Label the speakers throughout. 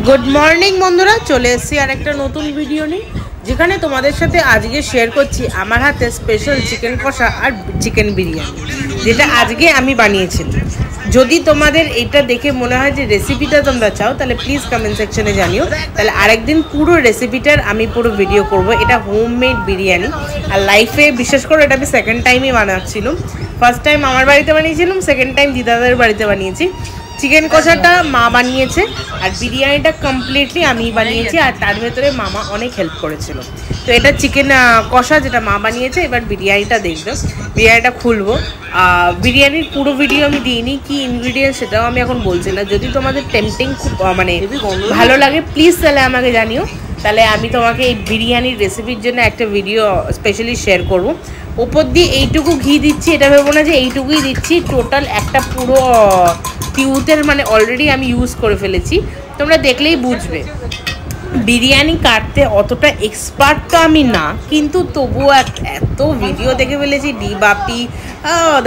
Speaker 1: Good morning বন্ধুরা, চলে এসেছি আর একটা নতুন ভিডিও নিয়ে, যেখানে তোমাদের সাথে আজকে শেয়ার করছি আমার হাতে স্পেশাল চিকেন কষা আর চিকেন বিরিয়ানি, যেটা আজকে আমি বানিয়েছিলাম। যদি তোমাদের এটা দেখে মনে হয় যে রেসিপিটা তোমরা চাও, তাহলে প্লিজ কমেন্ট সেকশনে জানিও, তাহলে আরেকদিন পুরো রেসিপিটার আমি পুরো ভিডিও করব। এটা হোমমেড বিরিয়ানি, আর লাইফে বিশেষ করে এটা আমি সেকেন্ড টাইমই বানাচ্ছিলাম। ফার্স্ট টাইম আমার বাড়িতে বানিয়েছিলাম, সেকেন্ড টাইম দিদাদের বাড়িতে বানিয়েছি। চিকেন কষাটা মা বানিয়েছে আর বিরিয়ানিটা কমপ্লিটলি আমি বানিয়েছি, আর তার ভেতরে মামা অনেক হেল্প করেছিল। তো এটা চিকেন কষা যেটা মা বানিয়েছে। এবার বিরিয়ানিটা দেখবে, বিরিয়ানিটা খুলবো। বিরিয়ানির পুরো ভিডিও আমি দিইনি, কি ইনগ্রিডিয়েন্টস সেটাও আমি এখন বলছি না। যদি তোমাদের টেম্পটিং খুব মানে ভালো লাগে, প্লিজ তাহলে আমাকে জানিও, তাহলে আমি তোমাকে এই বিরিয়ানির রেসিপির জন্য একটা ভিডিও স্পেশালি শেয়ার করব। ওপর দিয়ে এইটুকু ঘি দিচ্ছি, এটা ভেবো না যে এইটুকুই দিচ্ছি, টোটাল একটা পুরো টিউতের মানে অলরেডি আমি ইউজ করে ফেলেছি, তোমরা দেখলেই বুঝবে। বিরিয়ানি কাটতে অতটা এক্সপার্ট তো আমি না, কিন্তু তবুও এত ভিডিও দেখে ফেলেছি, বাপি,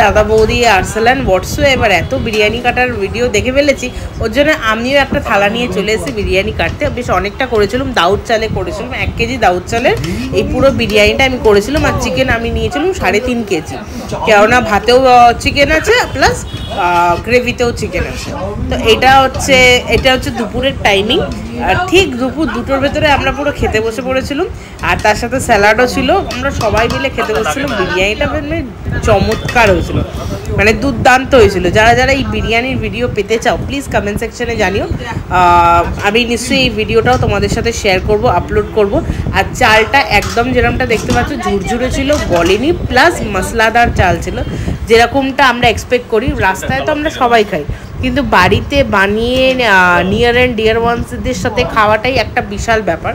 Speaker 1: দাদা বৌদি, আরসালান, হোয়াটসঅ্যাপ, এত বিরিয়ানি কাটার ভিডিও দেখে ফেলেছি। ওর জন্য আমিও একটা থালা নিয়ে চলে এসেছি বিরিয়ানি কাটতে। বেশ অনেকটা করেছিলাম, দাউদ চালে করেছিলাম, 1 কেজি দাউদ চালের এই পুরো বিরিয়ানিটা আমি করেছিলাম। আর চিকেন আমি নিয়েছিলাম 3.5 কেজি, কেননা ভাতেও চিকেন আছে প্লাস গ্রেভিতেও চিকেন আছে। তো এটা হচ্ছে দুপুরের টাইমিং, আর ঠিক দুপুর 2টোর ভেতরে আমরা পুরো খেতে বসে পড়েছিলাম, আর তার সাথে স্যালাডও ছিল। আমরা সবাই মিলে খেতে বসেছিলাম। বিরিয়ানিটা মানে চমৎকার হয়েছিল, মানে দুর্দান্ত হয়েছিল। যারা যারা এই বিরিয়ানির ভিডিও পেতে চাও, প্লিজ কমেন্ট সেকশনে জানিও। আমি নিশ্চয়ই এই ভিডিওটাও তোমাদের সাথে শেয়ার করব, আপলোড করব। আর চালটা একদম যেরকমটা দেখতে পাচ্ছ ঝুরঝুরে ছিল, গলেনি, প্লাস মশলাদার চাল ছিল, যেরকমটা আমরা এক্সপেক্ট করি। রাস্তায় তো আমরা সবাই খাই, কিন্তু বাড়িতে বানিয়ে নিয়ার অ্যান্ড ডিয়ার ওয়ান্সদের সাথে খাওয়াটাই একটা বিশাল ব্যাপার।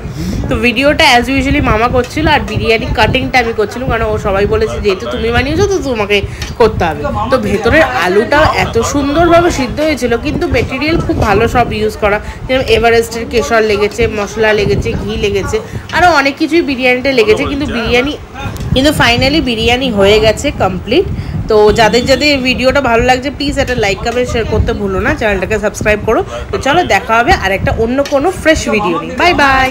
Speaker 1: তো ভিডিওটা অ্যাজ ইউজুয়ালি মামা করছিল, আর বিরিয়ানি কাটিংটা আমি করছিলাম, কারণ ও সবাই বলেছে যেহেতু তুমি বানিয়েছো তো তোমাকে করতে হবে। তো ভেতরের আলুটাও এত সুন্দরভাবে সিদ্ধ হয়েছিল, কিন্তু মেটেরিয়াল খুব ভালো সব ইউজ করা, যেমন এভারেস্টের কেশর লেগেছে, মশলা লেগেছে, ঘি লেগেছে, আরও অনেক কিছুই বিরিয়ানিতে লেগেছে। কিন্তু ফাইনালি বিরিয়ানি হয়ে গেছে কমপ্লিট। তো যাদের যাদের ভিডিওটা ভালো লাগছে, প্লিজ একটা লাইক কমেন্ট শেয়ার করতে ভুলো না, চ্যানেলটাকে সাবস্ক্রাইব করো। তো চলো দেখা হবে আর একটা অন্য কোনো ফ্রেশ ভিডিও নিয়ে। Bye bye.